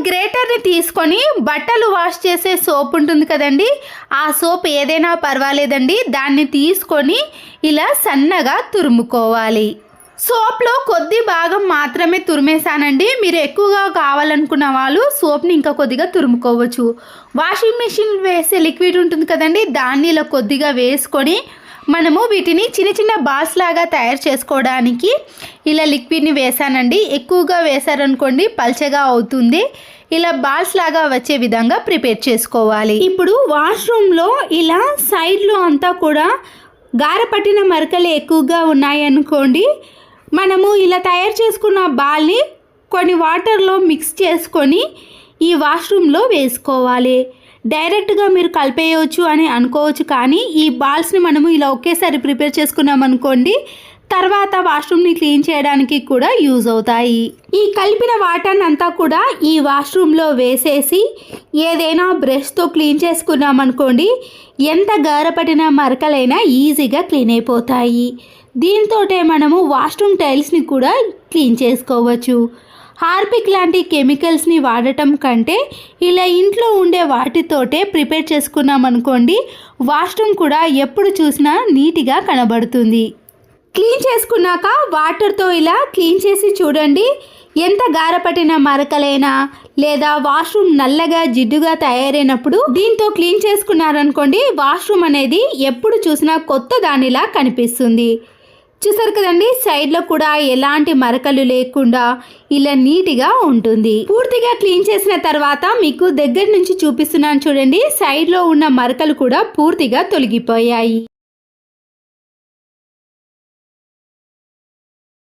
గ్రేటర్ని తీసుకొని బట్టలు వాష్ చేసే సోప్ ఉంటుంది కదండి, ఆ సోప్ ఏదైనా పర్వాలేదండి, దాన్ని తీసుకొని ఇలా సన్నగా తురుముకోవాలి. సోప్లో కొద్ది భాగం మాత్రమే తురిమేసానండి. మీరు ఎక్కువగా కావాలనుకున్న వాళ్ళు సోప్ని ఇంకా కొద్దిగా తురుముకోవచ్చు. వాషింగ్ మెషిన్ వేసే లిక్విడ్ ఉంటుంది కదండి, దాన్ని ఇలా కొద్దిగా వేసుకొని మనము వీటిని చిన్న చిన్న బాల్స్ లాగా తయారు చేసుకోవడానికి ఇలా లిక్విడ్ని వేసానండి. ఎక్కువగా వేసారనుకోండి పల్చగా అవుతుంది. ఇలా బాల్స్ లాగా వచ్చే విధంగా ప్రిపేర్ చేసుకోవాలి. ఇప్పుడు వాష్రూమ్లో ఇలా సైడ్లో అంతా కూడా గారపట్టిన మరకలు ఎక్కువగా ఉన్నాయనుకోండి, మనము ఇలా తయారు చేసుకున్న బాల్ని కొన్ని వాటర్లో మిక్స్ చేసుకొని ఈ వాష్రూమ్లో వేసుకోవాలి. డైరెక్ట్గా మీరు కలిపేయవచ్చు అని అనుకోవచ్చు, కానీ ఈ బాల్స్ని మనము ఇలా ఒకేసారి ప్రిపేర్ చేసుకున్నాం అనుకోండి, తర్వాత వాష్రూమ్ని క్లీన్ చేయడానికి కూడా యూజ్ అవుతాయి. ఈ కలిపిన వాటర్ని అంతా కూడా ఈ వాష్రూమ్లో వేసేసి ఏదైనా బ్రష్తో క్లీన్ చేసుకున్నాం అనుకోండి, ఎంత గారపడిన మరకలైనా ఈజీగా క్లీన్ అయిపోతాయి. దీంతో మనము వాష్రూమ్ టైల్స్ని కూడా క్లీన్ చేసుకోవచ్చు. హార్పిక్ లాంటి కెమికల్స్ని వాడటం కంటే ఇలా ఇంట్లో ఉండే వాటితోటే ప్రిపేర్ చేసుకున్నాం అనుకోండి, వాష్రూమ్ కూడా ఎప్పుడు చూసినా నీట్గా కనబడుతుంది. క్లీన్ చేసుకున్నాక వాటర్తో ఇలా క్లీన్ చేసి చూడండి, ఎంత గారపట్టిన మరకలైనా లేదా వాష్రూమ్ నల్లగా జిడ్డుగా తయారైనప్పుడు దీంతో క్లీన్ చేసుకున్నారనుకోండి, వాష్రూమ్ అనేది ఎప్పుడు చూసినా కొత్త దానిలా కనిపిస్తుంది. చూసారు కదండి, సైడ్లో కూడా ఎలాంటి మరకలు లేకుండా ఇలా నీట్గా ఉంటుంది. పూర్తిగా క్లీన్ చేసిన తర్వాత మీకు దగ్గర నుంచి చూపిస్తున్నాను చూడండి, సైడ్లో ఉన్న మరకలు కూడా పూర్తిగా తొలగిపోయాయి.